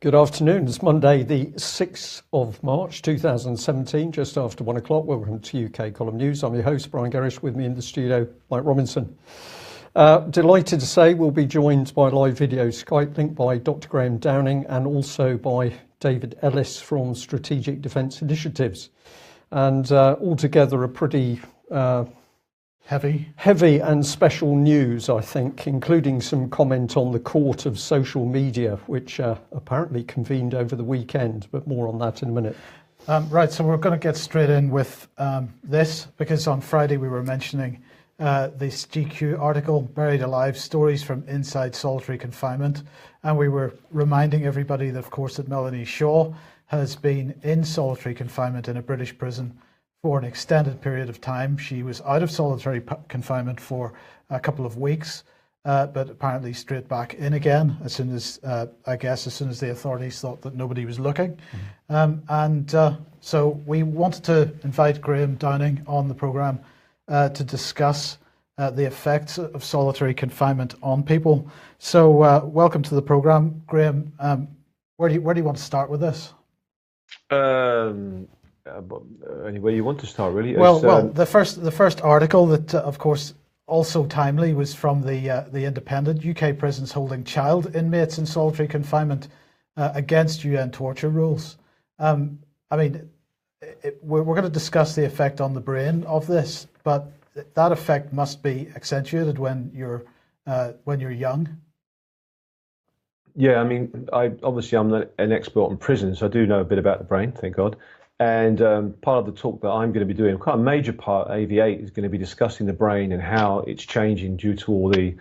Good afternoon. It's Monday, the 6th of March 2017, just after 1 o'clock. Welcome to UK Column News. I'm your host, Brian Gerrish. With me in the studio, Mike Robinson. Delighted to say we'll be joined by live video Skype link by Dr. Graham Downing and also by David Ellis from Strategic Defence Initiatives. And altogether a pretty heavy and special news, I think, including some comment on the court of social media, which apparently convened over the weekend, but more on that in a minute. Right, so we're going to get straight in with this, because on Friday we were mentioning this GQ article, Buried Alive, Stories from Inside Solitary Confinement, and we were reminding everybody that, of course, that Melanie Shaw has been in solitary confinement in a British prison for an extended period of time. She was out of solitary confinement for a couple of weeks, but apparently straight back in again as soon as, as soon as the authorities thought that nobody was looking. So we wanted to invite Graham Downing on the programme to discuss the effects of solitary confinement on people. So welcome to the programme, Graham. Where do you want to start with this? Anywhere you want to start, really. Well, the first article that, of course, also timely was from the Independent. UK prisons holding child inmates in solitary confinement against UN torture rules. We're going to discuss the effect on the brain of this, but that effect must be accentuated when you're young. Yeah, I'm not an expert on prisons. I do know a bit about the brain, thank God. And part of the talk that I'm going to be doing, quite a major part, AV8, is going to be discussing the brain and how it's changing due to all the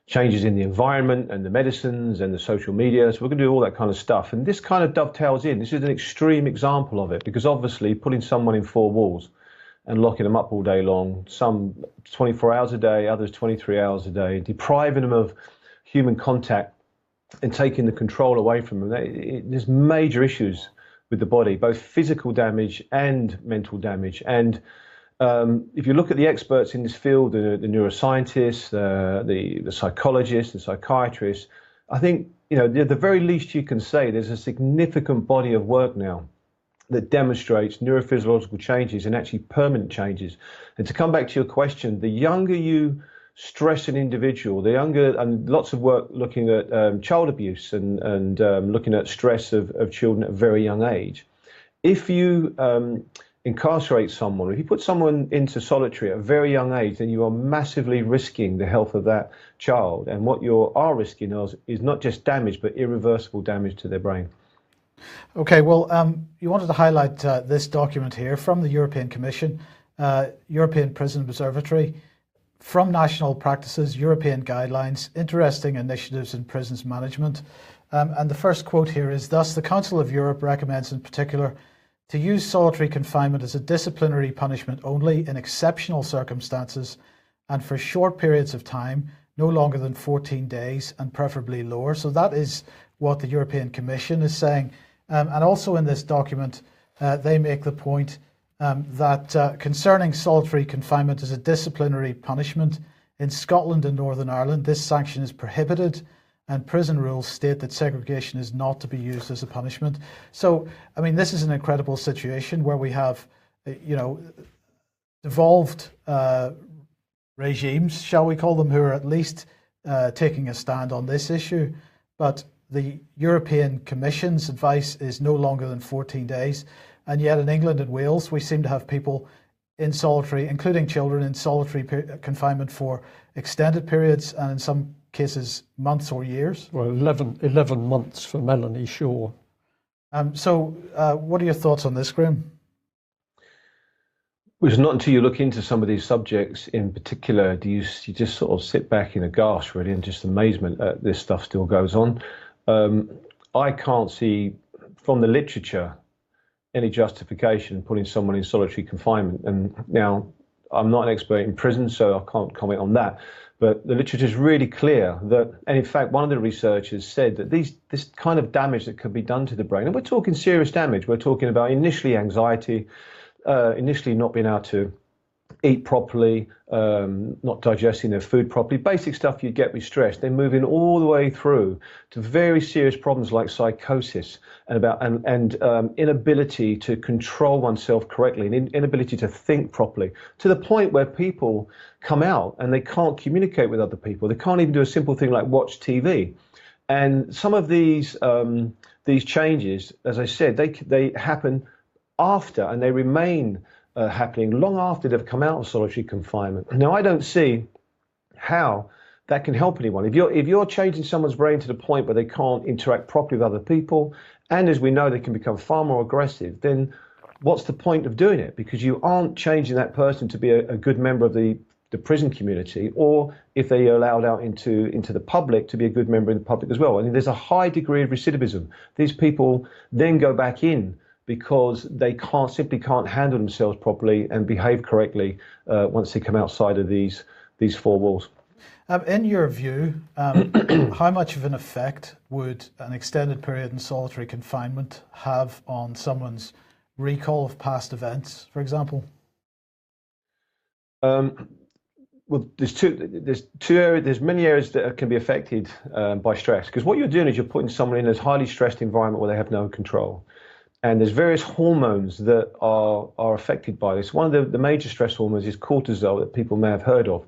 changes in the environment and the medicines and the social media. So we're going to do all that kind of stuff. And this kind of dovetails in. This is an extreme example of it, because obviously putting someone in four walls and locking them up all day long, some 24 hours a day, others 23 hours a day, depriving them of human contact and taking the control away from them. There's major issues with the body, both physical damage and mental damage. And if you look at the experts in this field, the neuroscientists, the psychologists, the psychiatrists, I think, the very least you can say, there's a significant body of work now that demonstrates neurophysiological changes and actually permanent changes. And to come back to your question, the younger you stress an individual, the younger, and lots of work looking at child abuse and looking at stress of children at a very young age. If you incarcerate someone, if you put someone into solitary at a very young age, then you are massively risking the health of that child. And what you are risking is not just damage, but irreversible damage to their brain. Okay, well, you wanted to highlight this document here from the European Commission, European Prison Observatory. From national practices, European guidelines, interesting initiatives in prisons management. And the first quote here is, thus the Council of Europe recommends in particular to use solitary confinement as a disciplinary punishment only in exceptional circumstances and for short periods of time, no longer than 14 days and preferably lower. So that is what the European Commission is saying. And also in this document, they make the point that concerning solitary confinement as a disciplinary punishment, in Scotland and Northern Ireland, this sanction is prohibited, and prison rules state that segregation is not to be used as a punishment. So, this is an incredible situation where we have, devolved regimes, shall we call them, who are at least taking a stand on this issue. But the European Commission's advice is no longer than 14 days. And yet in England and Wales, we seem to have people in solitary, including children, in solitary confinement for extended periods and in some cases months or years. Well, 11 months for Melanie Shaw. So what are your thoughts on this, Graham? Well, it's not until you look into some of these subjects in particular do you just sort of sit back in aghast, really, and just amazement that this stuff still goes on. I can't see from the literature any justification putting someone in solitary confinement. And now, I'm not an expert in prison, so I can't comment on that. But the literature is really clear that, and in fact, one of the researchers said that this kind of damage that could be done to the brain, and we're talking serious damage. We're talking about initially anxiety, initially not being able to eat properly, not digesting their food properly, basic stuff you get with stress. They're moving all the way through to very serious problems like psychosis and inability to control oneself correctly, and inability to think properly, to the point where people come out and they can't communicate with other people. They can't even do a simple thing like watch TV. And some of these changes, as I said, they happen after, and they remain happening long after they've come out of solitary confinement. Now, I don't see how that can help anyone. If you're changing someone's brain to the point where they can't interact properly with other people, and as we know, they can become far more aggressive, then what's the point of doing it? Because you aren't changing that person to be a good member of the prison community, or if they are allowed out into the public, to be a good member in the public as well. And there's a high degree of recidivism. These people then go back in because they simply can't handle themselves properly and behave correctly once they come outside of these four walls. In your view, how much of an effect would an extended period in solitary confinement have on someone's recall of past events, for example? Well, there's many areas that can be affected by stress, because what you're doing is you're putting someone in a highly stressed environment where they have no control. And there's various hormones that are affected by this. One of the major stress hormones is cortisol, that people may have heard of.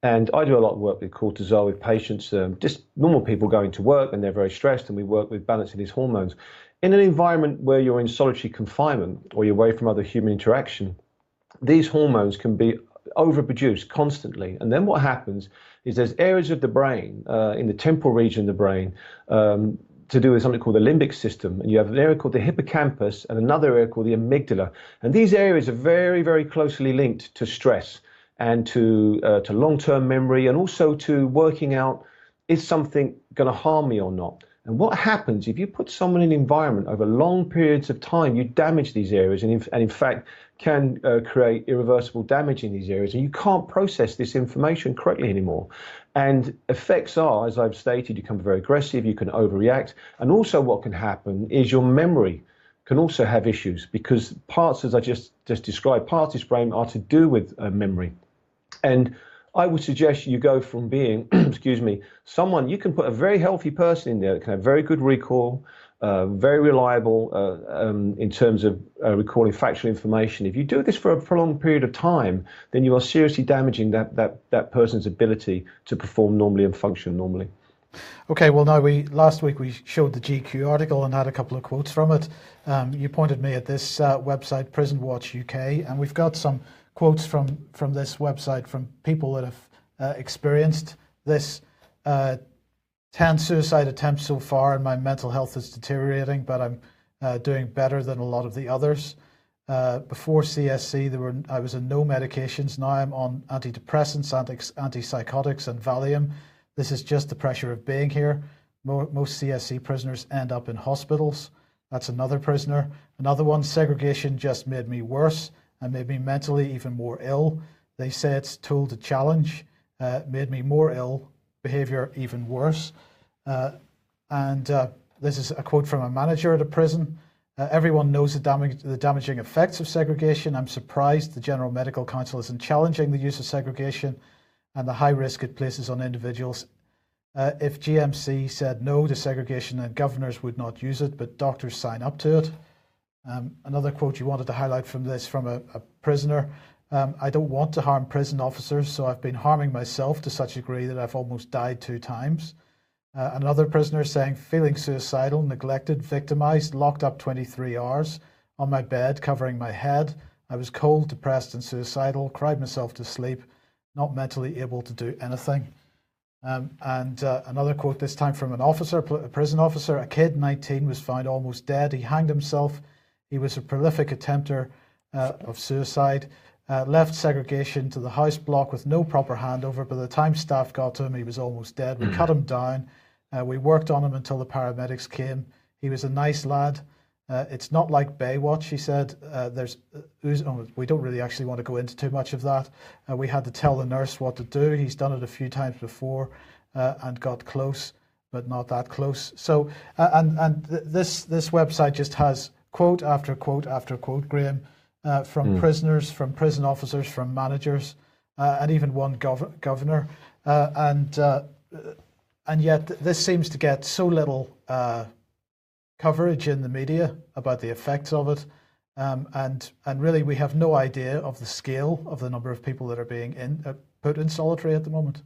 And I do a lot of work with cortisol with patients, just normal people going to work and they're very stressed, and we work with balancing these hormones. In an environment where you're in solitary confinement or you're away from other human interaction, these hormones can be overproduced constantly. And then what happens is there's areas of the brain, in the temporal region of the brain, to do with something called the limbic system. And you have an area called the hippocampus and another area called the amygdala. And these areas are very, very closely linked to stress and to long-term memory, and also to working out, is something going to harm me or not? And what happens if you put someone in an environment over long periods of time, you damage these areas, and in fact can create irreversible damage in these areas, and you can't process this information correctly anymore. And effects are, as I've stated, you become very aggressive, you can overreact, and also what can happen is your memory can also have issues, because parts, as I just described, parts of this brain are to do with memory. And I would suggest you go from being, excuse me, someone, you can put a very healthy person in there that can have very good recall, very reliable in terms of recalling factual information. If you do this for a prolonged period of time, then you are seriously damaging that person's ability to perform normally and function normally. Okay, well, now last week we showed the GQ article and had a couple of quotes from it. You pointed me at this website, Prison Watch UK, and we've got some quotes from this website from people that have experienced this. 10 suicide attempts so far, and my mental health is deteriorating, but I'm doing better than a lot of the others. Before CSC, I was on no medications. Now I'm on antidepressants, antipsychotics, and Valium. This is just the pressure of being here. Most CSC prisoners end up in hospitals. That's another prisoner. Another one, segregation just made me worse and made me mentally even more ill. They say it's a tool to challenge, made me more ill, behavior even worse. This is a quote from a manager at a prison. Everyone knows the damaging effects of segregation. I'm surprised the General Medical Council isn't challenging the use of segregation and the high risk it places on individuals. If GMC said no to segregation, then governors would not use it, but doctors sign up to it. Another quote you wanted to highlight from this, from a prisoner. I don't want to harm prison officers, so I've been harming myself to such a degree that I've almost died 2 times. Another prisoner saying, feeling suicidal, neglected, victimized, locked up 23 hours on my bed, covering my head. I was cold, depressed, and suicidal, cried myself to sleep, not mentally able to do anything. Another quote, this time from an officer, a prison officer. A kid, 19, was found almost dead. He hanged himself. He was a prolific attempter of suicide. Left segregation to the house block with no proper handover. By the time staff got to him, he was almost dead. We cut him down. We worked on him until the paramedics came. He was a nice lad. It's not like Baywatch, he said. We don't really actually want to go into too much of that. We had to tell the nurse what to do. He's done it a few times before and got close, but not that close. So, this website just has quote after quote after quote, Graham, from prisoners, from prison officers, from managers, and even one governor. And yet this seems to get so little coverage in the media about the effects of it. And really we have no idea of the scale of the number of people that are being put in solitary at the moment.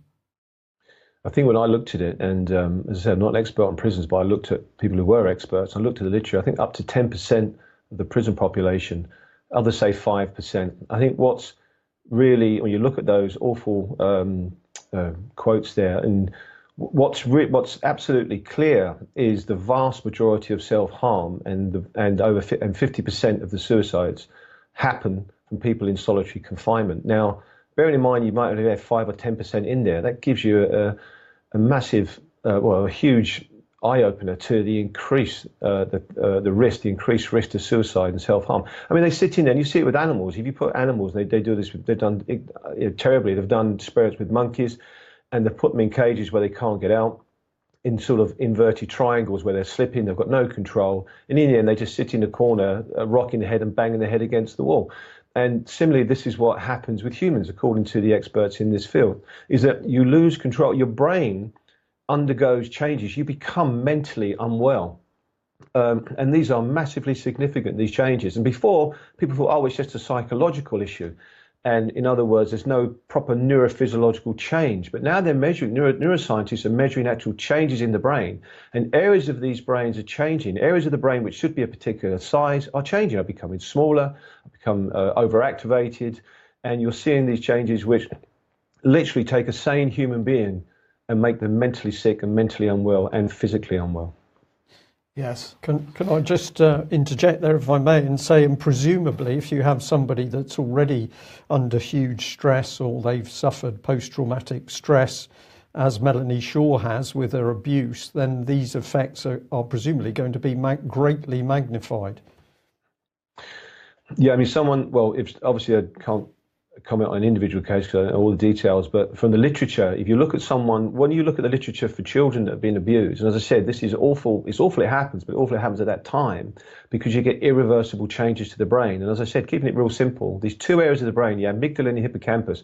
I think when I looked at it, and as I said, I'm not an expert on prisons, but I looked at people who were experts. I looked at the literature. I think up to 10% of the prison population, others say 5%. I think what's really, when you look at those awful quotes there, and what's absolutely clear is the vast majority of self-harm and 50% of the suicides happen from people in solitary confinement. Now, bearing in mind you might only have 5 or 10% in there, that gives you a massive, a huge eye-opener to the increased the increased risk to suicide and self-harm. I mean, they sit in there, and you see it with animals. If you put animals, they do this. They've done terribly. They've done experiments with monkeys, and they've put them in cages where they can't get out, in sort of inverted triangles where they're slipping. They've got no control, and in the end, they just sit in a corner, rocking their head and banging their head against the wall. And similarly, this is what happens with humans, according to the experts in this field, is that you lose control. Your brain undergoes changes. You become mentally unwell. And these are massively significant, these changes. And before, people thought, oh, it's just a psychological issue. And in other words, there's no proper neurophysiological change. But now they're measuring, neuroscientists are measuring actual changes in the brain. And areas of these brains are changing. Areas of the brain which should be a particular size are changing, are becoming smaller, are become overactivated. And you're seeing these changes which literally take a sane human being and make them mentally sick and mentally unwell and physically unwell. Yes. Can I just interject there, if I may, and say, and presumably, if you have somebody that's already under huge stress or they've suffered post-traumatic stress, as Melanie Shaw has with her abuse, then these effects are presumably going to be greatly magnified. Yeah, I mean, if obviously I can't comment on an individual case because I don't know all the details, but from the literature, if you look at when you look at the literature for children that have been abused, and as I said, this is awful, it's awful it happens, but awful it happens at that time because you get irreversible changes to the brain. And as I said, keeping it real simple, these two areas of the brain, the amygdala and the hippocampus,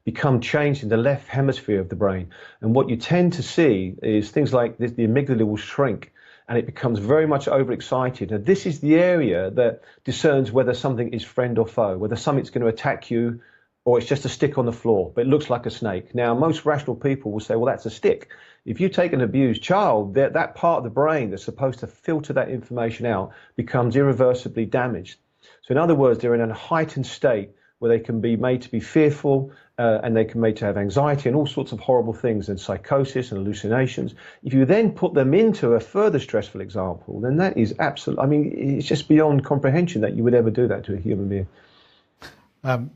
become changed in the left hemisphere of the brain. And what you tend to see is things like this, the amygdala will shrink and it becomes very much overexcited. And this is the area that discerns whether something is friend or foe, whether something's going to attack you, or it's just a stick on the floor, but it looks like a snake. Now, most rational people will say, well, that's a stick. If you take an abused child, that part of the brain that's supposed to filter that information out becomes irreversibly damaged. So in other words, they're in a heightened state where they can be made to be fearful and they can be made to have anxiety and all sorts of horrible things and psychosis and hallucinations. If you then put them into a further stressful example, then that is absolutely, I mean, it's just beyond comprehension that you would ever do that to a human being.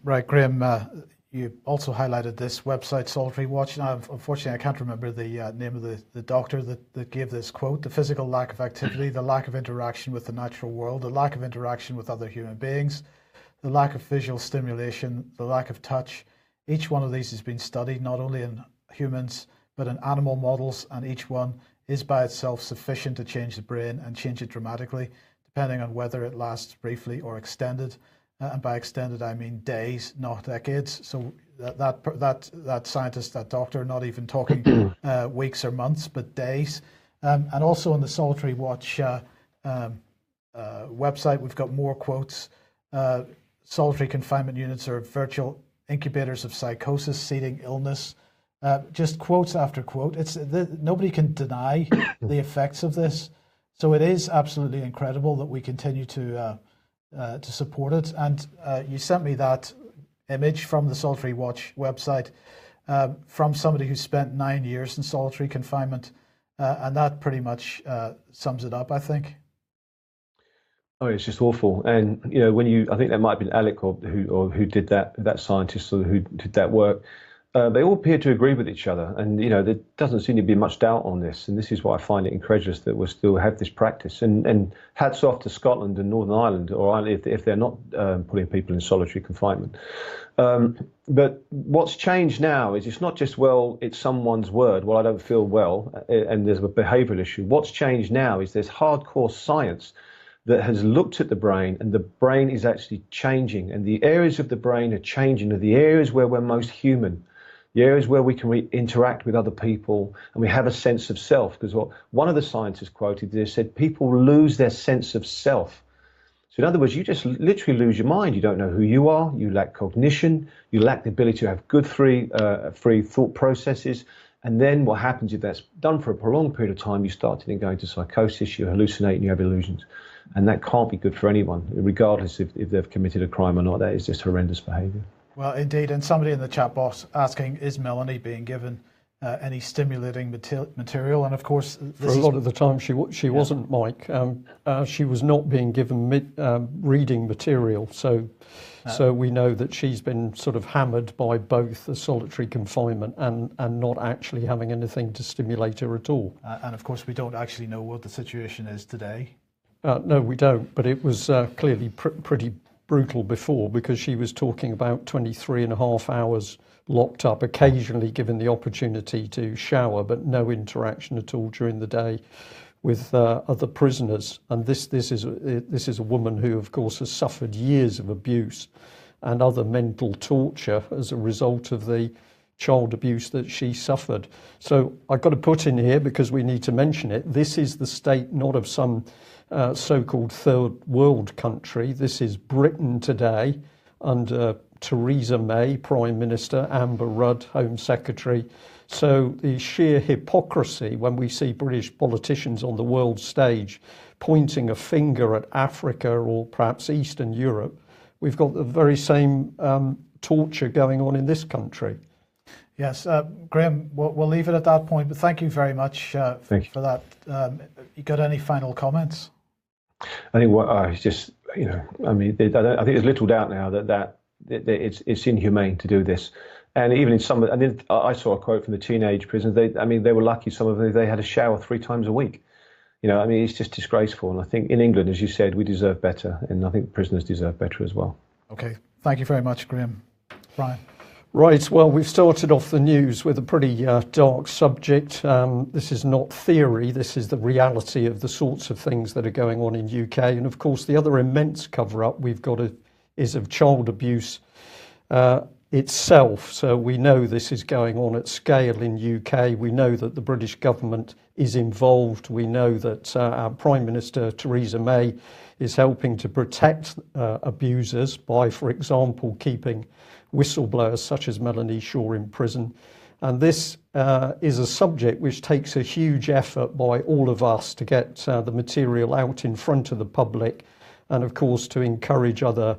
Right, Graham, you also highlighted this website, Solitary Watch. Now, unfortunately, I can't remember the name of the doctor that gave this quote. The physical lack of activity, the lack of interaction with the natural world, the lack of interaction with other human beings, the lack of visual stimulation, the lack of touch. Each one of these has been studied not only in humans, but in animal models, and each one is by itself sufficient to change the brain and change it dramatically, depending on whether it lasts briefly or extended. And by extended, I mean days, not decades. So that scientist, that doctor, not even talking weeks or months, but days. And also on the Solitary Watch website, we've got more quotes. Solitary confinement units are virtual incubators of psychosis, seeding illness. Just quotes after quote. Nobody can deny the effects of this. So it is absolutely incredible that we continue to support it. And you sent me that image from the Solitary Watch website from somebody who spent 9 years in solitary confinement, and that pretty much sums it up, I think. Oh, it's just awful. And you know, I think that might have been Alec who did that scientist or who did that work. They all appear to agree with each other, and you know there doesn't seem to be much doubt on this. And this is why I find it incredulous that we still have this practice. And hats off to Scotland and Northern Ireland, or Ireland if they're not putting people in solitary confinement. But what's changed now is it's not just it's someone's word. Well, I don't feel well, and there's a behavioural issue. What's changed now is there's hardcore science that has looked at the brain, and the brain is actually changing, and the areas of the brain are changing, are the areas where we're most human, the areas where we can interact with other people and we have a sense of self. Because what one of the scientists quoted there said, people lose their sense of self. So in other words, you just literally lose your mind. You don't know who you are. You lack cognition. You lack the ability to have good free thought processes. And then what happens if that's done for a prolonged period of time, you start to then go into psychosis, you hallucinate, and you have illusions. And that can't be good for anyone, regardless if they've committed a crime or not. That is just horrendous behaviour. Well, indeed. And somebody in the chat box asking, is Melanie being given any stimulating material? And of course, for a lot of the time she wasn't, Mike. She was not being given reading material. So we know that she's been sort of hammered by both the solitary confinement and not actually having anything to stimulate her at all. And of course, we don't actually know what the situation is today. No, we don't. But it was clearly pretty brutal before, because she was talking about 23 and a half hours locked up, occasionally given the opportunity to shower, but no interaction at all during the day with other prisoners. And this is a woman who, of course, has suffered years of abuse and other mental torture as a result of the child abuse that she suffered. So I've got to put in here, because we need to mention it, this is the state not of some so-called third world country. This is Britain today under Theresa May, Prime Minister, Amber Rudd, Home Secretary. So the sheer hypocrisy when we see British politicians on the world stage pointing a finger at Africa or perhaps Eastern Europe, we've got the very same torture going on in this country. Yes, Graham, we'll leave it at that point, but thank you very much for that. You got any final comments? I think it's just, I think there's little doubt now that it's inhumane to do this. And even in some, and then I saw a quote from the teenage prisoners. They were lucky. Some of them, they had a shower 3 times a week. It's just disgraceful. And I think in England, as you said, we deserve better, and I think prisoners deserve better as well. Okay, thank you very much, Graham. Brian. Right, well, we've started off the news with a pretty dark subject. This is not theory, this is the reality of the sorts of things that are going on in UK. And of course, the other immense cover-up we've got is of child abuse itself. So we know this is going on at scale in UK. We know that the British government is involved. We know that our Prime Minister, Theresa May, is helping to protect abusers by, for example, keeping whistleblowers such as Melanie Shaw in prison. And this is a subject which takes a huge effort by all of us to get the material out in front of the public, and of course to encourage other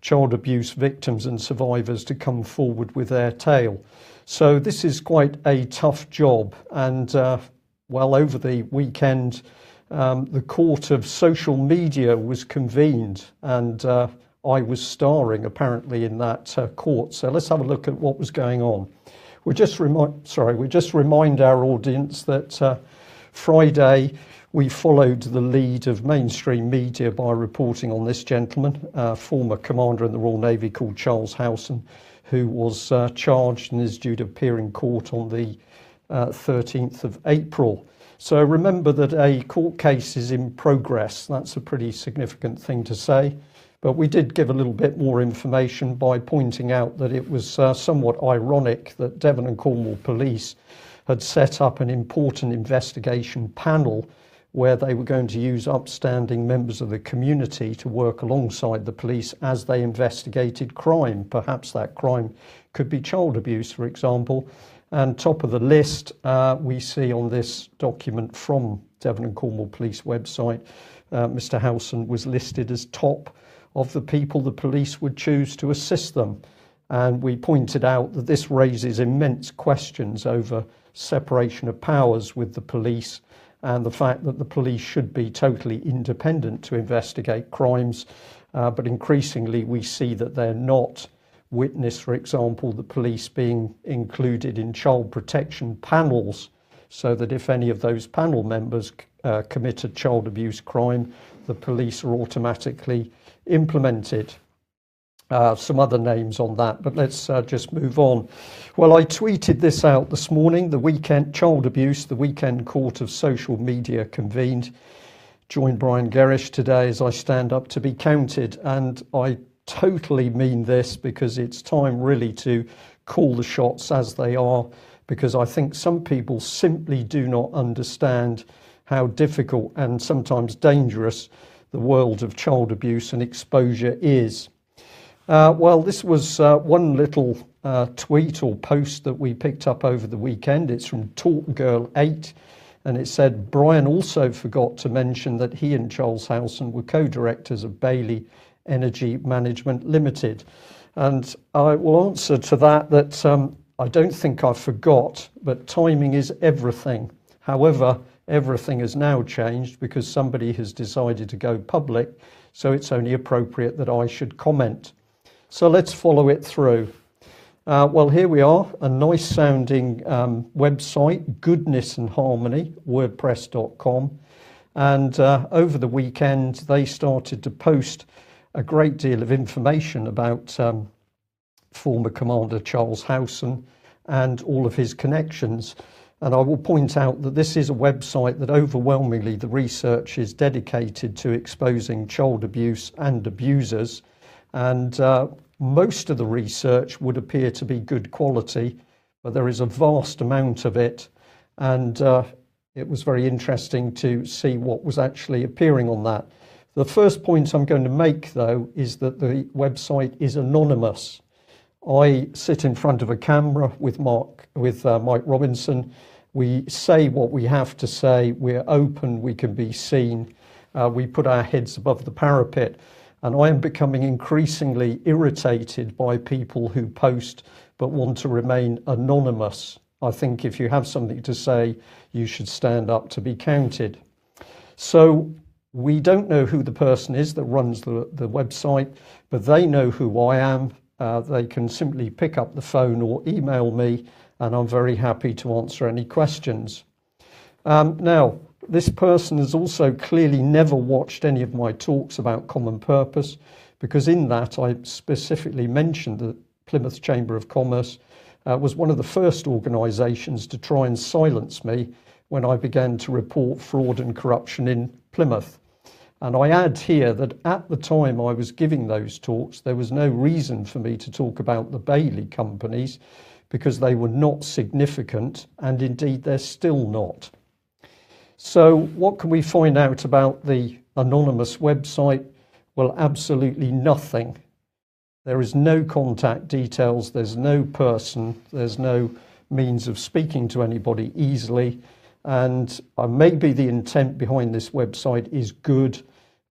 child abuse victims and survivors to come forward with their tale. So this is quite a tough job. And over the weekend, the Court of Social Media was convened, and I was starring apparently in that court. So let's have a look at what was going on. We just remind our audience that Friday we followed the lead of mainstream media by reporting on this gentleman, former commander in the Royal Navy called Charles Howson, who was charged and is due to appear in court on the 13th of April. So remember that a court case is in progress. That's a pretty significant thing to say. But we did give a little bit more information by pointing out that it was somewhat ironic that Devon and Cornwall Police had set up an important investigation panel where they were going to use upstanding members of the community to work alongside the police as they investigated crime. Perhaps that crime could be child abuse, for example. And top of the list, we see on this document from Devon and Cornwall Police website, Mr. Howson was listed as top of the people the police would choose to assist them. And we pointed out that this raises immense questions over separation of powers with the police and the fact that the police should be totally independent to investigate crimes. But increasingly we see that they're not. Witness, for example, the police being included in child protection panels, so that if any of those panel members commit a child abuse crime, the police are automatically implemented. Some other names on that, but let's just move on. Well, I tweeted this out this morning. The weekend child abuse, the weekend Court of Social Media convened. join Brian Gerrish today as I stand up to be counted. And I totally mean this, because it's time really to call the shots as they are, because I think some people simply do not understand how difficult and sometimes dangerous the world of child abuse and exposure is. Well, this was one little tweet or post that we picked up over the weekend. It's from Talk Girl 8, and it said, Brian also forgot to mention that he and Charles Howson were co-directors of Bailey Energy Management Limited. And I will answer to that I don't think I forgot, but timing is everything. However, everything has now changed because somebody has decided to go public, so it's only appropriate that I should comment. So let's follow it through. Well, here we are, a nice sounding website, Goodness and Harmony, wordpress.com. And over the weekend, they started to post a great deal of information about former Commander Charles Howson and all of his connections. And I will point out that this is a website that overwhelmingly the research is dedicated to exposing child abuse and abusers. And most of the research would appear to be good quality, but there is a vast amount of it. And it was very interesting to see what was actually appearing on that. The first point I'm going to make, though, is that the website is anonymous. I sit in front of a camera with Mike Robinson. We say what we have to say. We're open. We can be seen. We put our heads above the parapet. And I am becoming increasingly irritated by people who post but want to remain anonymous. I think if you have something to say, you should stand up to be counted. So we don't know who the person is that runs the website, but they know who I am. They can simply pick up the phone or email me, and I'm very happy to answer any questions. Now, this person has also clearly never watched any of my talks about common purpose, because in that I specifically mentioned that Plymouth Chamber of Commerce was one of the first organisations to try and silence me when I began to report fraud and corruption in Plymouth. And I add here that at the time I was giving those talks, there was no reason for me to talk about the Bailey companies because they were not significant, and indeed they're still not. So what can we find out about the anonymous website? Well, absolutely nothing. There is no contact details, there's no person, there's no means of speaking to anybody easily. And maybe the intent behind this website is good,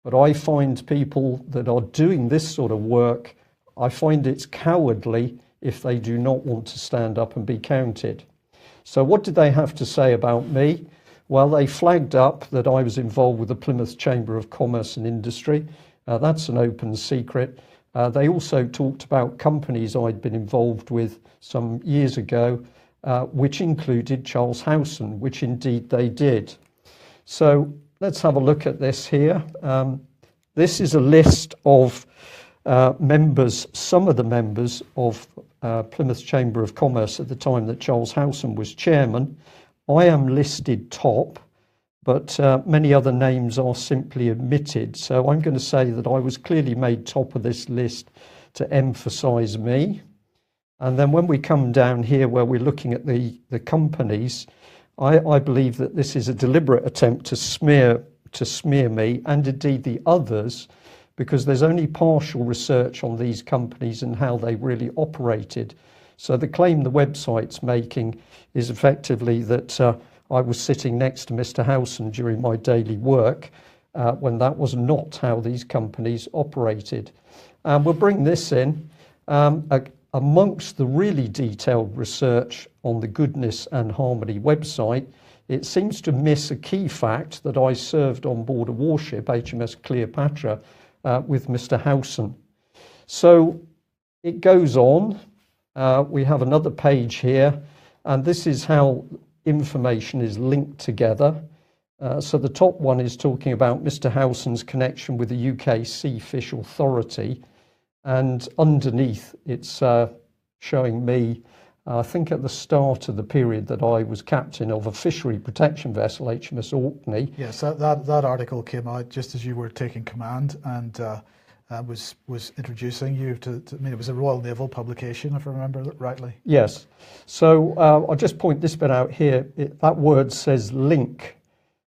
but I find people that are doing this sort of work, I find it's cowardly if they do not want to stand up and be counted. So what did they have to say about me? Well, they flagged up that I was involved with the Plymouth Chamber of Commerce and Industry. That's an open secret. They also talked about companies I'd been involved with some years ago, which included Charles Howson, which indeed they did. So let's have a look at this here. This is a list of members, some of the members of Plymouth Chamber of Commerce at the time that Charles Howson was chairman. I am listed top, but many other names are simply omitted. So I'm going to say that I was clearly made top of this list to emphasise me. And then when we come down here where we're looking at the companies, I believe that this is a deliberate attempt to smear me and indeed the others, because there's only partial research on these companies and how they really operated. So the claim the website's making is effectively that I was sitting next to Mr. Howson during my daily work, when that was not how these companies operated. We'll bring this in. Amongst the really detailed research on the Goodness and Harmony website, it seems to miss a key fact that I served on board a warship, HMS Cleopatra, with Mr. Howson. So it goes on. We have another page here, and this is how information is linked together. So the top one is talking about Mr. Howson's connection with the UK Sea Fish Authority, and underneath it's showing me I think at the start of the period that I was captain of a fishery protection vessel, HMS Orkney. Yes, that article came out just as you were taking command, and was introducing you to, I mean, it was a Royal Naval publication, if I remember rightly. Yes. So I'll just point this bit out here. That word says link.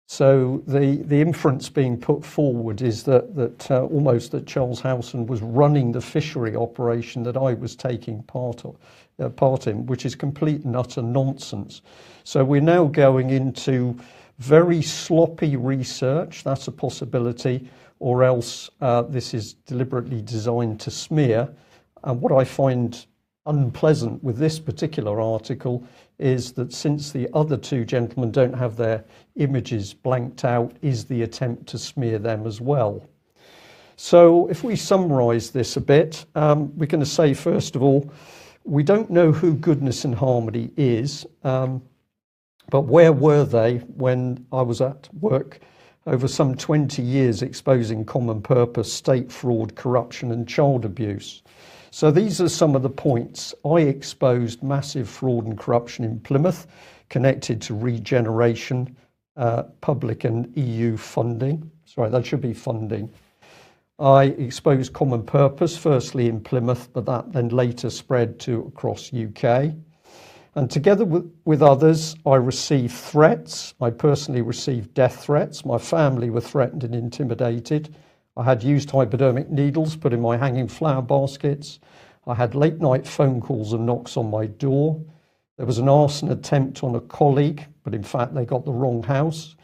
So the inference being put forward is that almost that Charles Howson was running the fishery operation that I was taking part in, which is complete and utter nonsense. So we're now going into very sloppy research. That's a possibility. Or else this is deliberately designed to smear. And what I find unpleasant with this particular article is that since the other two gentlemen don't have their images blanked out, is the attempt to smear them as well. So if we summarise this a bit, we're going to say, first of all, we don't know who Goodness and Harmony is, but where were they when I was at work over some 20 years exposing common purpose, state fraud, corruption and child abuse? So these are some of the points. I exposed massive fraud and corruption in Plymouth connected to regeneration, public and EU funding. Sorry, that should be funding. I exposed common purpose, firstly in Plymouth, but that then later spread to across UK. And together with others, I received threats. I personally received death threats. My family were threatened and intimidated. I had used hypodermic needles put in my hanging flower baskets. I had late night phone calls and knocks on my door. There was an arson attempt on a colleague, but in fact they got the wrong house.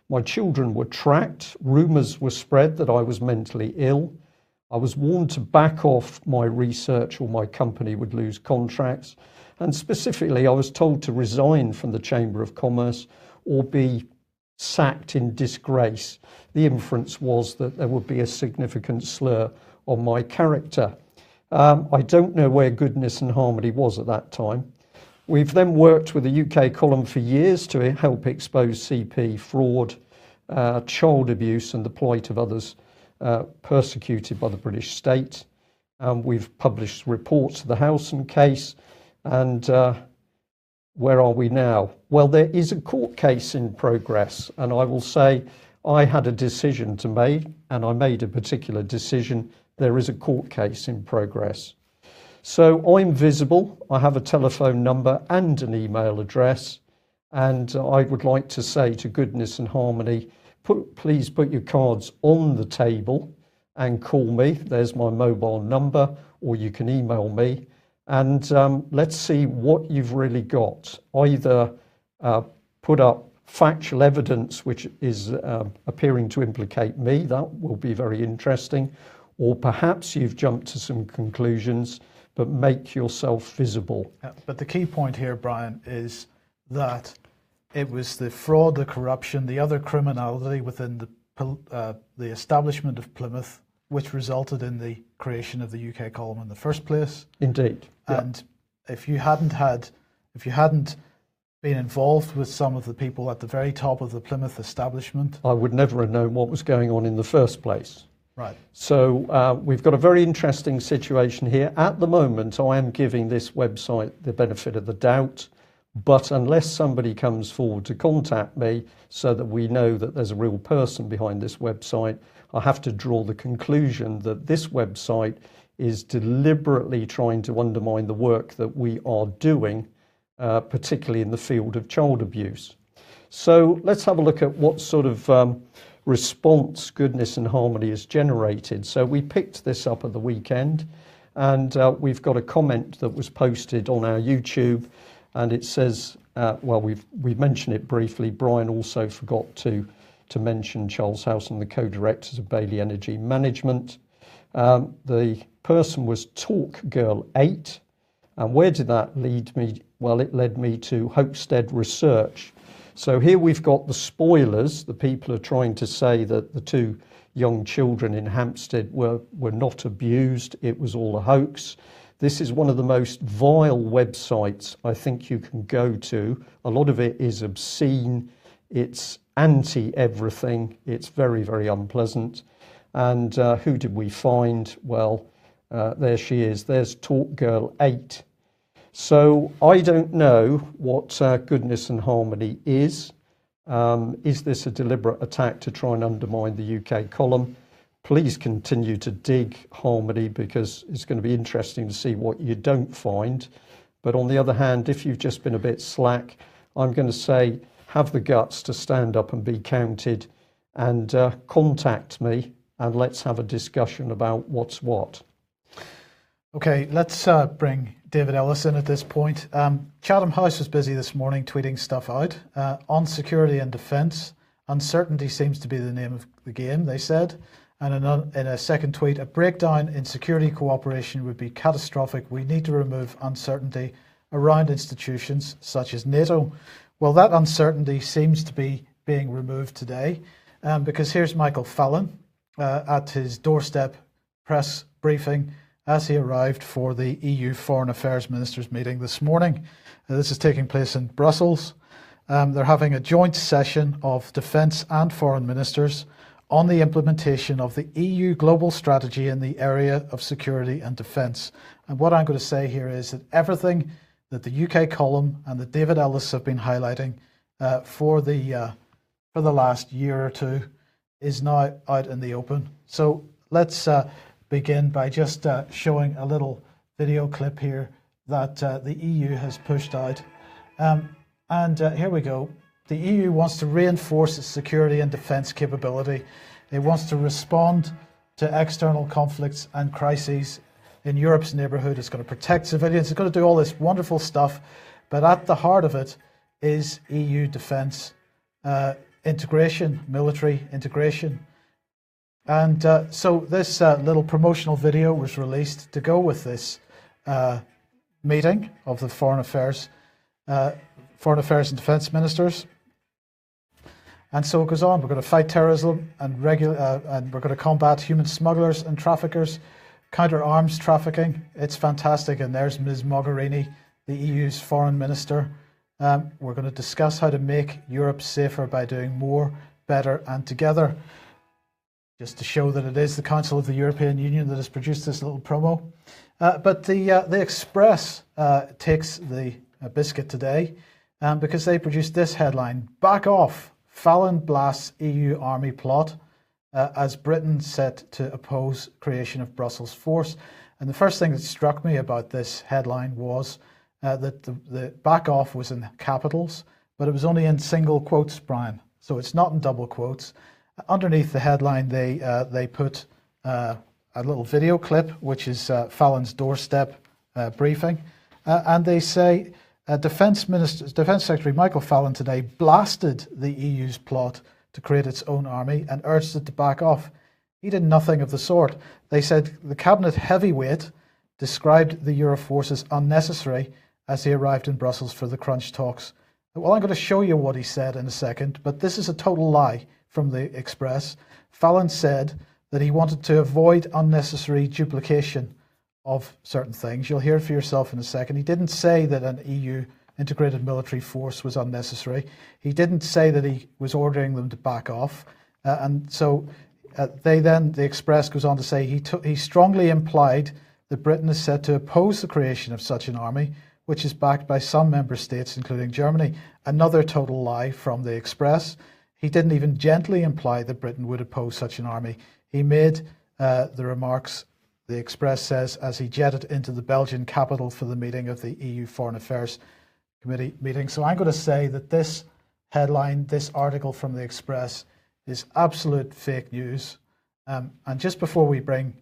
My children were tracked. Rumours were spread that I was mentally ill. I was warned to back off my research or my company would lose contracts. And specifically, I was told to resign from the Chamber of Commerce or be sacked in disgrace. The inference was that there would be a significant slur on my character. I don't know where Goodness and Harmony was at that time. We've then worked with the UK column for years to help expose CP fraud, child abuse and the plight of others persecuted by the British state. We've published reports of the Howson case. And where are we now? Well, there is a court case in progress, and I will say I had a decision to make, and I made a particular decision. There is a court case in progress. So I'm visible. I have a telephone number and an email address, and I would like to say to Goodness and Harmony, please put your cards on the table and call me. There's my mobile number, or you can email me. And let's see what you've really got. Either put up factual evidence which is appearing to implicate me, that will be very interesting, or perhaps you've jumped to some conclusions, but make yourself visible. But the key point here, Brian, is that it was the fraud, the corruption, the other criminality within the establishment of Plymouth which resulted in the creation of the UK column in the first place. Indeed. And if you hadn't been involved with some of the people at the very top of the Plymouth establishment, I would never have known what was going on in the first place. Right. So we've got a very interesting situation here. At the moment, I am giving this website the benefit of the doubt, but unless somebody comes forward to contact me so that we know that there's a real person behind this website, I have to draw the conclusion that this website is deliberately trying to undermine the work that we are doing, particularly in the field of child abuse. So let's have a look at what sort of response Goodness and Harmony has generated. So we picked this up at the weekend, and we've got a comment that was posted on our YouTube, and it says, well, we've mentioned it briefly. Brian also forgot to mention Charles Howson, the co-directors of Bailey Energy Management. The person was Talk Girl 8. And where did that lead me? Well, it led me to Hoaxstead Research. So here we've got the spoilers. The people are trying to say that the two young children in Hampstead were not abused. It was all a hoax. This is one of the most vile websites I think you can go to. A lot of it is obscene. It's anti-everything. It's very, very unpleasant. And who did we find? Well, there she is. There's Talk Girl 8. So I don't know what goodness and harmony is. Is this a deliberate attack to try and undermine the UK column? Please continue to dig harmony, because it's going to be interesting to see what you don't find. But on the other hand, if you've just been a bit slack, I'm going to say have the guts to stand up and be counted, and contact me and let's have a discussion about what's what. Okay, let's bring David Ellis in at this point. Chatham House was busy this morning tweeting stuff out. On security and defence, uncertainty seems to be the name of the game, they said. And in a second tweet, a breakdown in security cooperation would be catastrophic. We need to remove uncertainty around institutions such as NATO. Well, that uncertainty seems to be being removed today, because here's Michael Fallon at his doorstep press briefing as he arrived for the EU Foreign Affairs Ministers meeting this morning. This is taking place in Brussels. They're having a joint session of defence and foreign ministers on the implementation of the EU global strategy in the area of security and defence. And what I'm going to say here is that everything that the UK column and that David Ellis have been highlighting for the last year or two is now out in the open. So let's begin by just showing a little video clip here that the EU has pushed out. Here we go. The EU wants to reinforce its security and defence capability. It wants to respond to external conflicts and crises in Europe's neighbourhood. It's going to protect civilians. It's going to do all this wonderful stuff. But at the heart of it is EU defence integration, military integration. And so this little promotional video was released to go with this meeting of the Foreign Affairs and Defence Ministers. And so it goes on. We're going to fight terrorism and we're going to combat human smugglers and traffickers, counter arms trafficking. It's fantastic. And there's Ms. Mogherini, the EU's foreign minister. We're going to discuss how to make Europe safer by doing more, better, and together. Just to show that it is the Council of the European Union that has produced this little promo. But the Express takes the biscuit today because they produced this headline: "Back off, Fallon blasts EU army plot as Britain set to oppose creation of Brussels force." And the first thing that struck me about this headline was that the back off was in capitals, but it was only in single quotes, Brian. So it's not in double quotes. Underneath the headline, they put a little video clip, which is Fallon's doorstep briefing, and they say Defence Secretary Michael Fallon today blasted the EU's plot to create its own army and urged it to back off. He did nothing of the sort. They said the cabinet heavyweight described the Euro force as unnecessary as he arrived in Brussels for the crunch talks. Well, I'm going to show you what he said in a second, but this is a total lie from the Express. Fallon said that he wanted to avoid unnecessary duplication of certain things. You'll hear it for yourself in a second. He didn't say that an EU integrated military force was unnecessary. He didn't say that he was ordering them to back off. And so the Express goes on to say he strongly implied that Britain is set to oppose the creation of such an army, which is backed by some member states, including Germany. Another total lie from the Express. He didn't even gently imply that Britain would oppose such an army. He made the remarks, the Express says, as he jetted into the Belgian capital for the meeting of the EU Foreign Affairs Committee meeting. So I'm going to say that this headline, this article from the Express, is absolute fake news. And just before we bring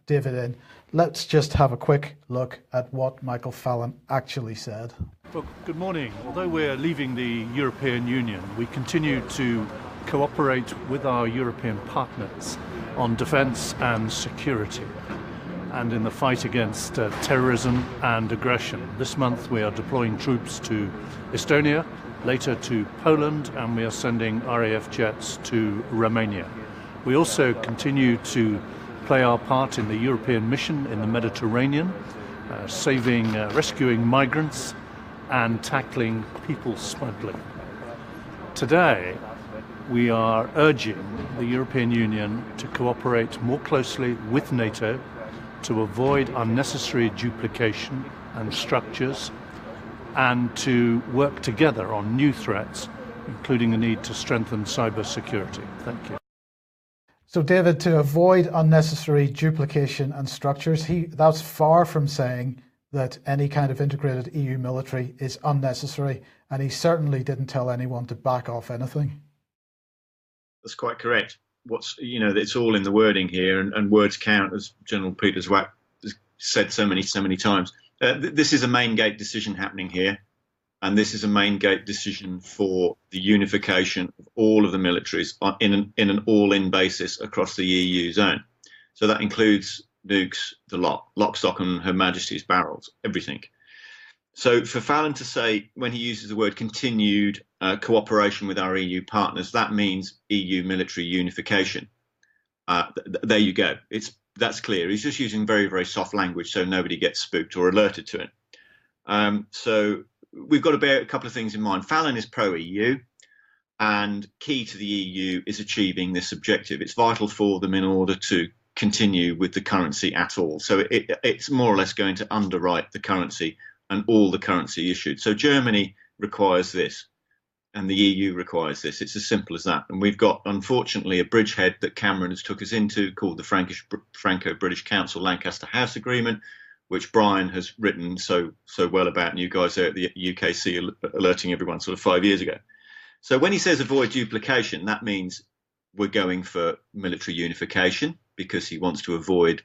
David in, let's just have a quick look at what Michael Fallon actually said. Well, good morning. Although we're leaving the European Union, we continue to cooperate with our European partners on defence and security and in the fight against terrorism and aggression. This month we are deploying troops to Estonia, later to Poland, and we are sending RAF jets to Romania. We also continue to play our part in the European mission in the Mediterranean, rescuing migrants and tackling people smuggling. Today, we are urging the European Union to cooperate more closely with NATO to avoid unnecessary duplication and structures, and to work together on new threats, including the need to strengthen cybersecurity. Thank you. So, David, to avoid unnecessary duplication and structures, that's far from saying that any kind of integrated EU military is unnecessary, and he certainly didn't tell anyone to back off anything. That's quite correct. It's all in the wording here, and words count, as General Peter Zwack has said so many times. This is a main gate decision happening here, and this is a main gate decision for the unification of all of the militaries in an all-in basis across the EU zone. So that includes nukes, the lock, stock, and Her Majesty's barrels, everything. So for Fallon to say, when he uses the word continued cooperation with our EU partners, that means EU military unification. There you go. That's clear. He's just using very, very soft language so nobody gets spooked or alerted to it. So we've got to bear a couple of things in mind. Fallon is pro-EU, and key to the EU is achieving this objective. It's vital for them in order to continue with the currency at all. So it's more or less going to underwrite the currency and all the currency issued. So Germany requires this, and the EU requires this. It's as simple as that. And we've got, unfortunately, a bridgehead that Cameron has took us into called the Franco-British Council Lancaster House Agreement, which Brian has written so well about, and you guys there at the UKC alerting everyone sort of 5 years ago. So when he says avoid duplication, that means we're going for military unification because he wants to avoid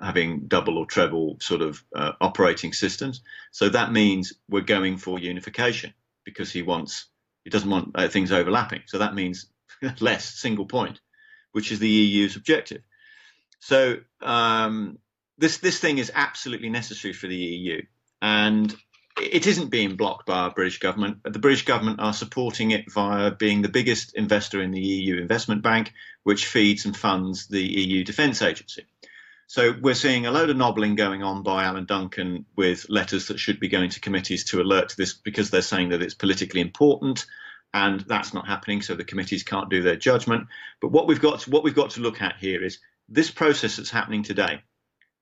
having double or treble sort of operating systems. So that means we're going for unification because he doesn't want things overlapping. So that means less single point, which is the EU's objective. So this thing is absolutely necessary for the EU, and it isn't being blocked by our British government. The British government are supporting it via being the biggest investor in the EU Investment Bank, which feeds and funds the EU Defence Agency. So we're seeing a load of nobbling going on by Alan Duncan with letters that should be going to committees to alert to this because they're saying that it's politically important, and that's not happening. So the committees can't do their judgment. But what we've got to look at here is this process that's happening today.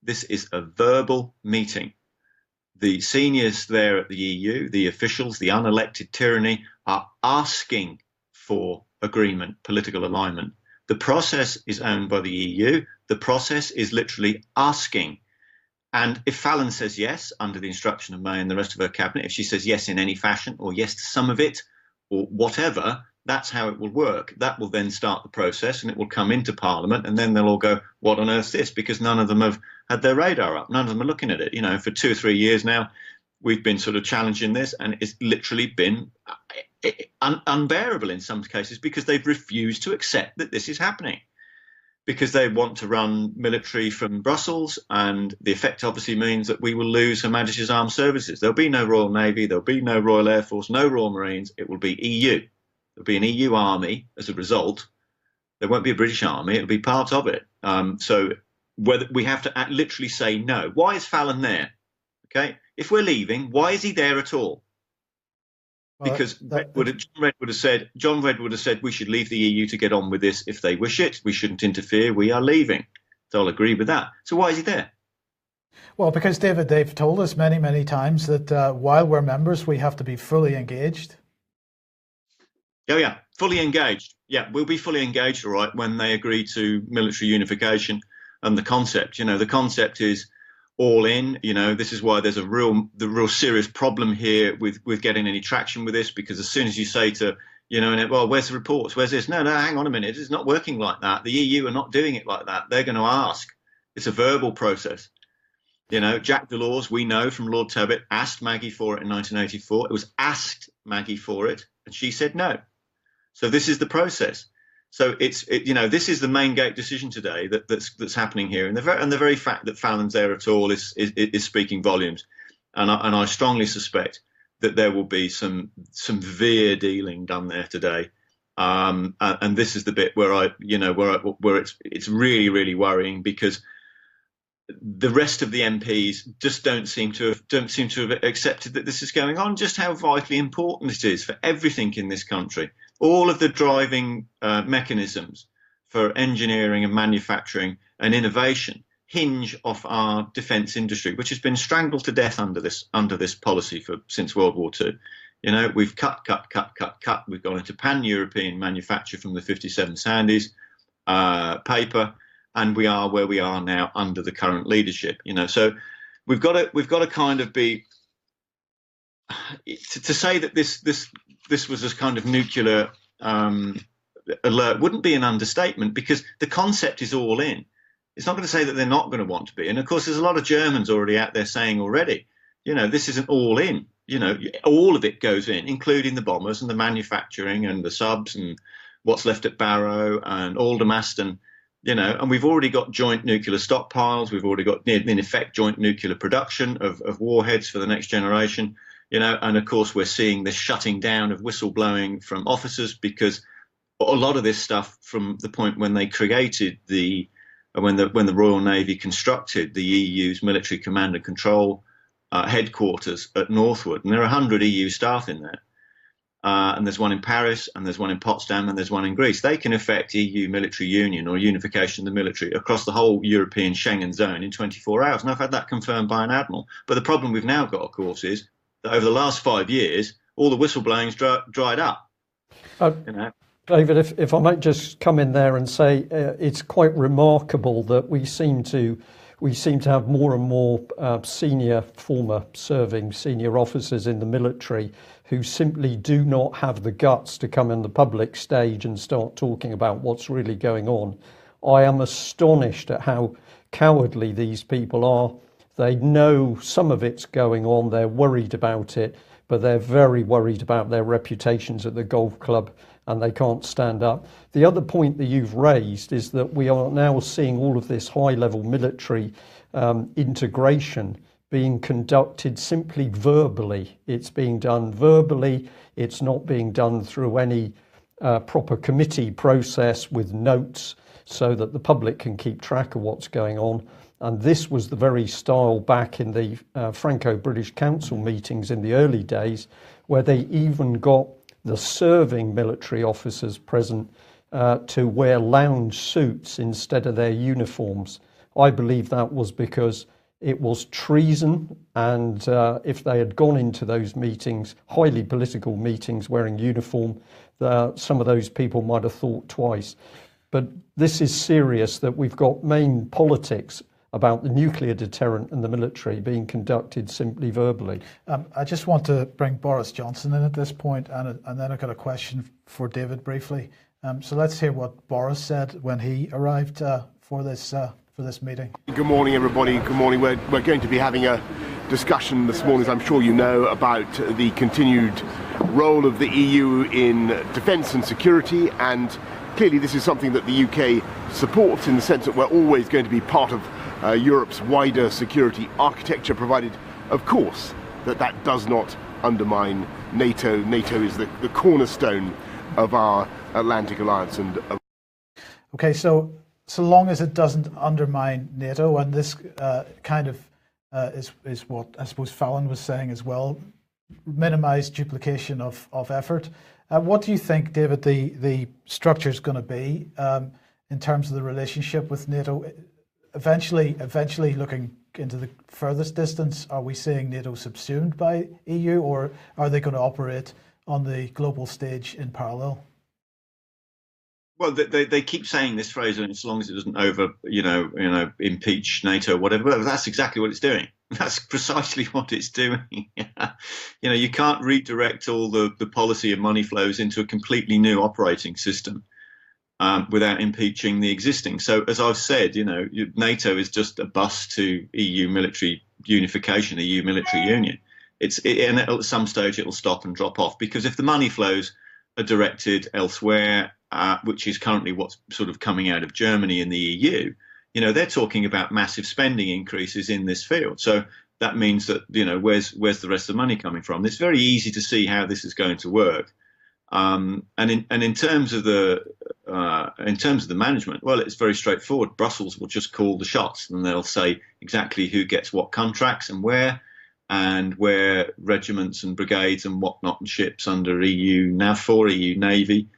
This is a verbal meeting. The seniors there at the EU, the officials, the unelected tyranny, are asking for agreement, political alignment. The process is owned by the EU. The process is literally asking. And if Fallon says yes, under the instruction of May and the rest of her cabinet, if she says yes in any fashion or yes to some of it or whatever, that's how it will work. That will then start the process and it will come into Parliament, and then they'll all go, what on earth's this? Because none of them have had their radar up. None of them are looking at it. You know, for 2 or 3 years now, we've been sort of challenging this, and it's literally been unbearable in some cases because they've refused to accept that this is happening, because they want to run military from Brussels, and the effect obviously means that we will lose Her Majesty's Armed Services. There'll be no Royal Navy, there'll be no Royal Air Force, no Royal Marines. It will be EU. There'll be an EU army as a result. There won't be a British army. It'll be part of it. So whether we have to literally say no. Why is Fallon there? Okay, if we're leaving, why is he there at all? Because John Redwood has said we should leave the EU to get on with this if they wish it. We shouldn't interfere. We are leaving. They'll agree with that. So why is he there? Well, because, David, they've told us many, many times that while we're members, we have to be fully engaged. Oh, yeah, fully engaged. Yeah, we'll be fully engaged, all right, when they agree to military unification and the concept. You know, the concept is all in. You know, this is why there's the real serious problem here with getting any traction with this, because as soon as you say to, you know, well, where's the reports? Where's this? No, hang on a minute. It's not working like that. The EU are not doing it like that. They're going to ask. It's a verbal process. You know, Jacques Delors, we know from Lord Teviot, asked Maggie for it in 1984. It was asked Maggie for it, and she said no. So this is the process. So this is the main gate decision today that's happening here, and the very fact that Fallon's there at all is speaking volumes, and I strongly suspect that there will be some severe dealing done there today, and this is the bit where it's really, really worrying, because the rest of the MPs just don't seem to have accepted that this is going on. Just how vitally important it is for everything in this country. All of the driving mechanisms for engineering and manufacturing and innovation hinge of our defence industry, which has been strangled to death under this policy since World War II. You know, we've cut. We've gone into pan-European manufacture from the 57 Sandies paper, and we are where we are now under the current leadership. You know, so we've got to kind of be to say that this was a kind of nuclear alert wouldn't be an understatement, because the concept is all in. It's not going to say that they're not going to want to be. And of course, there's a lot of Germans already out there saying already, you know, this isn't all in. You know, all of it goes in, including the bombers and the manufacturing and the subs and what's left at Barrow and Aldermaston, you know, and we've already got joint nuclear stockpiles. We've already got, in effect, joint nuclear production of warheads for the next generation, you know, and of course, we're seeing this shutting down of whistleblowing from officers, because a lot of this stuff from the point when they created when the Royal Navy constructed the EU's military command and control headquarters at Northwood, and there are 100 EU staff in there, and there's one in Paris, and there's one in Potsdam, and there's one in Greece. They can effect EU military union or unification of the military across the whole European Schengen zone in 24 hours, and I've had that confirmed by an admiral. But the problem we've now got, of course, is that over the last 5 years, all the whistleblowing's dried up. You know? David, if I might just come in there and say, it's quite remarkable that we seem to have more and more former serving senior officers in the military who simply do not have the guts to come on the public stage and start talking about what's really going on. I am astonished at how cowardly these people are. They know some of it's going on, they're worried about it, but they're very worried about their reputations at the golf club, and they can't stand up. The other point that you've raised is that we are now seeing all of this high-level military integration being conducted simply verbally. It's being done verbally. It's not being done through any proper committee process with notes so that the public can keep track of what's going on. And this was the very style back in the Franco-British Council meetings in the early days, where they even got the serving military officers present to wear lounge suits instead of their uniforms. I believe that was because it was treason, and if they had gone into those meetings, highly political meetings, wearing uniform, some of those people might have thought twice. But this is serious, that we've got main politics about the nuclear deterrent and the military being conducted simply verbally. I just want to bring Boris Johnson in at this point, and then I've got a question for David briefly. So let's hear what Boris said when he arrived for this meeting. Good morning, everybody. Good morning. We're going to be having a discussion this morning, as I'm sure you know, about the continued role of the EU in defence and security, and clearly this is something that the UK supports, in the sense that we're always going to be part of Europe's wider security architecture, provided, of course, that does not undermine NATO. NATO is the cornerstone of our Atlantic alliance. Okay, so long as it doesn't undermine NATO, and this kind of is what I suppose Fallon was saying as well, minimise duplication of effort. What do you think, David, the structure is going to be in terms of the relationship with NATO? Eventually looking into the furthest distance, are we seeing NATO subsumed by EU, or are they going to operate on the global stage in parallel? Well, they keep saying this phrase, and as long as it doesn't impeach NATO, whatever. But that's exactly what it's doing. That's precisely what it's doing. You can't redirect all the policy and money flows into a completely new operating system without impeaching the existing. So, as I've said, NATO is just a bus to EU military unification, EU military union. And at some stage it'll stop and drop off, because if the money flows are directed elsewhere, which is currently what's sort of coming out of Germany and the EU, they're talking about massive spending increases in this field. So that means that, where's the rest of the money coming from? It's very easy to see how this is going to work. And in terms of the management, well, it's very straightforward. Brussels will just call the shots, and they'll say exactly who gets what contracts and where regiments and brigades and whatnot and ships under EU NAVFOR, EU Navy,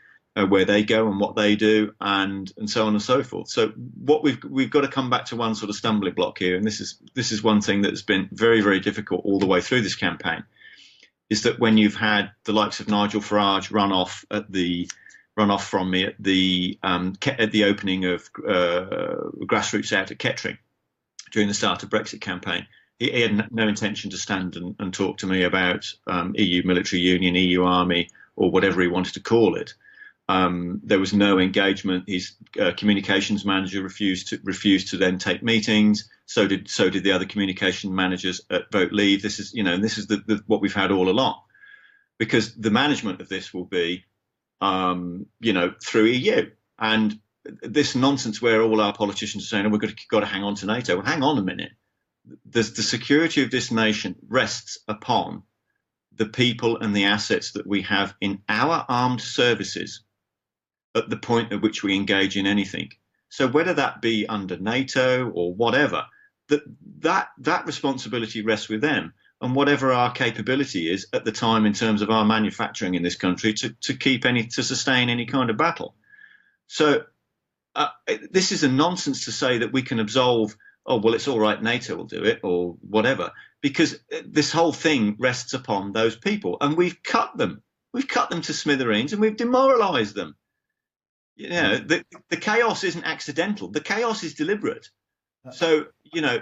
where they go and what they do, and so on and so forth. So what we've got to come back to one sort of stumbling block here, and this is one thing that's been very, very difficult all the way through this campaign, is that when you've had the likes of Nigel Farage run off from me at the opening of Grassroots Out at Kettering during the start of Brexit campaign, he had no intention to stand and talk to me about EU military union, EU army, or whatever he wanted to call it. There was no engagement. His communications manager refused to then take meetings. So did the other communication managers at Vote Leave. This is what we've had all along, because the management of this will be through EU, and this nonsense where all our politicians are saying, "Oh, we've got to hang on to NATO." Well, hang on a minute. The security of this nation rests upon the people and the assets that we have in our armed services at the point at which we engage in anything. So whether that be under NATO or whatever, that responsibility rests with them, and whatever our capability is at the time in terms of our manufacturing in this country to sustain any kind of battle. So this is a nonsense to say that we can absolve, oh, well, it's all right, NATO will do it, or whatever, because this whole thing rests upon those people, and we've cut them to smithereens, and we've demoralized them. The chaos isn't accidental. The chaos is deliberate. So,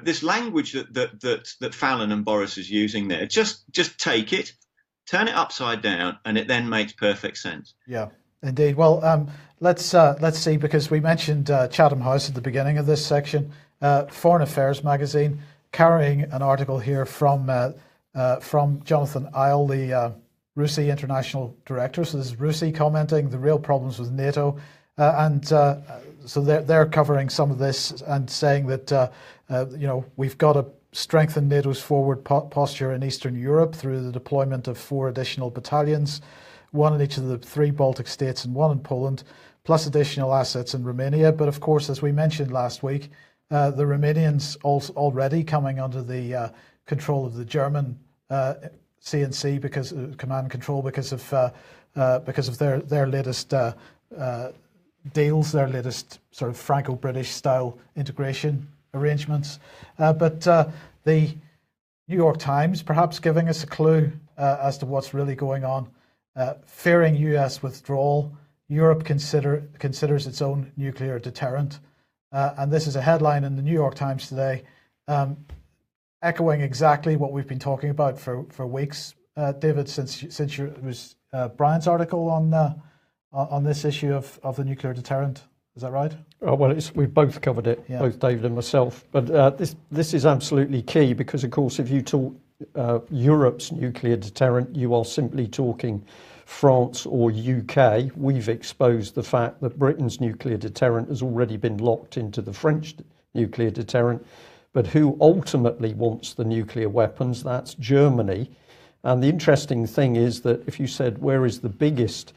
this language that Fallon and Boris is using there, just take it, turn it upside down, and it then makes perfect sense. Yeah, indeed. Well, let's see, because we mentioned Chatham House at the beginning of this section. Foreign Affairs magazine carrying an article here from Jonathan Isle, the RUSI international director. So this is RUSI commenting the real problems with NATO, and so they're covering some of this and saying that we've got to strengthen NATO's forward posture in Eastern Europe through the deployment of 4 additional battalions, 1 in each of the 3 Baltic states and 1 in Poland, plus additional assets in Romania. But of course, as we mentioned last week, the Romanians already coming under the control of the German CNC command and control because of their latest deals, their latest sort of Franco-British style integration arrangements. But the New York Times perhaps giving us a clue as to what's really going on. Fearing US withdrawal, Europe considers its own nuclear deterrent. And this is a headline in the New York Times today, echoing exactly what we've been talking about for weeks, David, since it was Brian's article on this issue of the nuclear deterrent. Is that right? Oh, well, we've both covered it, yeah. Both David and myself. But this is absolutely key, because, of course, if you talk Europe's nuclear deterrent, you are simply talking France or UK. We've exposed the fact that Britain's nuclear deterrent has already been locked into the French nuclear deterrent. But who ultimately wants the nuclear weapons? That's Germany. And the interesting thing is that if you said, where is the biggest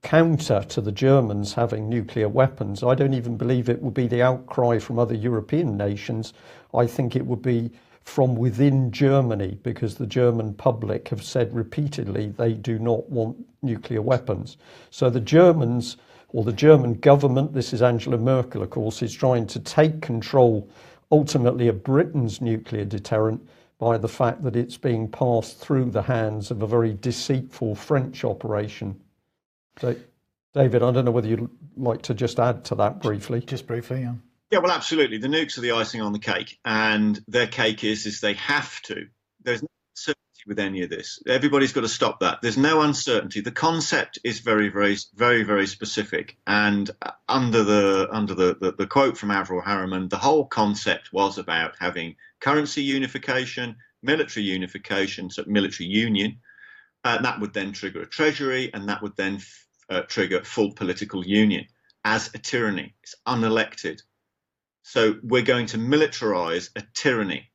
counter to the Germans having nuclear weapons, I don't even believe it would be the outcry from other European nations. I think it would be from within Germany, because the German public have said repeatedly they do not want nuclear weapons. So the Germans, or the German government, this is Angela Merkel, of course, is trying to take control ultimately of Britain's nuclear deterrent by the fact that it's being passed through the hands of a very deceitful French operation. So, David, I don't know whether you'd like to just add to that briefly. Just briefly, yeah. Yeah, well, absolutely. The nukes are the icing on the cake, and their cake is they have to. There's no uncertainty with any of this. Everybody's got to stop that. There's no uncertainty. The concept is very, very, very, very specific. And under the quote from Avril Harriman, the whole concept was about having currency unification, military unification, so military union. That would then trigger a treasury, and that would then trigger full political union as a tyranny. It's unelected. So we're going to militarize a tyranny.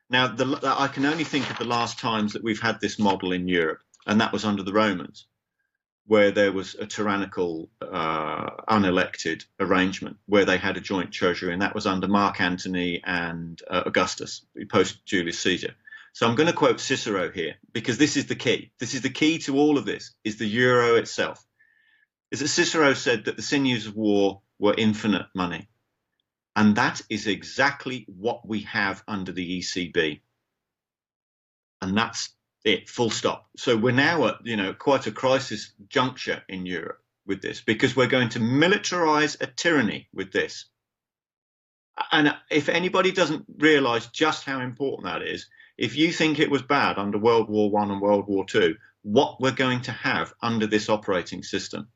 Now, I can only think of the last times that we've had this model in Europe, and that was under the Romans, where there was a tyrannical, unelected arrangement where they had a joint treasury, and that was under Mark Antony and Augustus, post Julius Caesar. So I'm going to quote Cicero here, because this is the key. This is the key to all of this, is the euro itself. is that Cicero said that the sinews of war were infinite money. And that is exactly what we have under the ECB. And that's it, full stop. So we're now at, quite a crisis juncture in Europe with this, because we're going to militarize a tyranny with this. And if anybody doesn't realize just how important that is, if you think it was bad under World War I and World War II, what we're going to have under this operating system.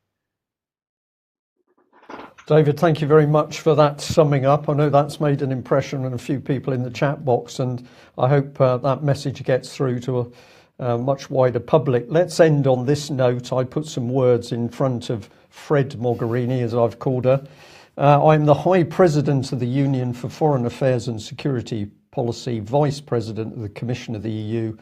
David, thank you very much for that summing up. I know that's made an impression on a few people in the chat box, and I hope that message gets through to a much wider public. Let's end on this note. I put some words in front of Fred Mogherini, as I've called her. I'm the High President of the Union for Foreign Affairs and Security Policy, Vice President of the Commission of the EU,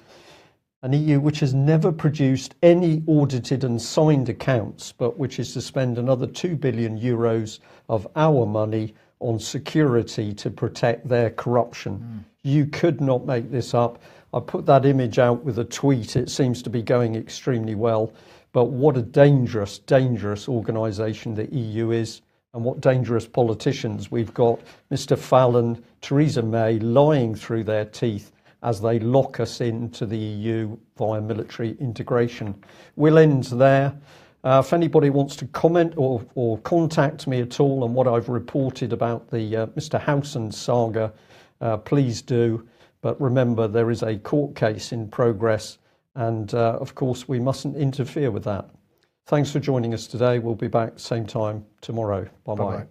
an EU which has never produced any audited and signed accounts, but which is to spend another 2 billion euros of our money on security to protect their corruption. You could not make this up. I put that image out with a tweet. It seems to be going extremely well, but what a dangerous, dangerous organisation the EU is, and what dangerous politicians we've got. Mr. Fallon, Theresa May lying through their teeth as they lock us into the EU via military integration. We'll end there. If anybody wants to comment or contact me at all on what I've reported about the Mr. Howson saga, please do. But remember, there is a court case in progress, and of course we mustn't interfere with that. Thanks for joining us today. We'll be back same time tomorrow. Bye-bye.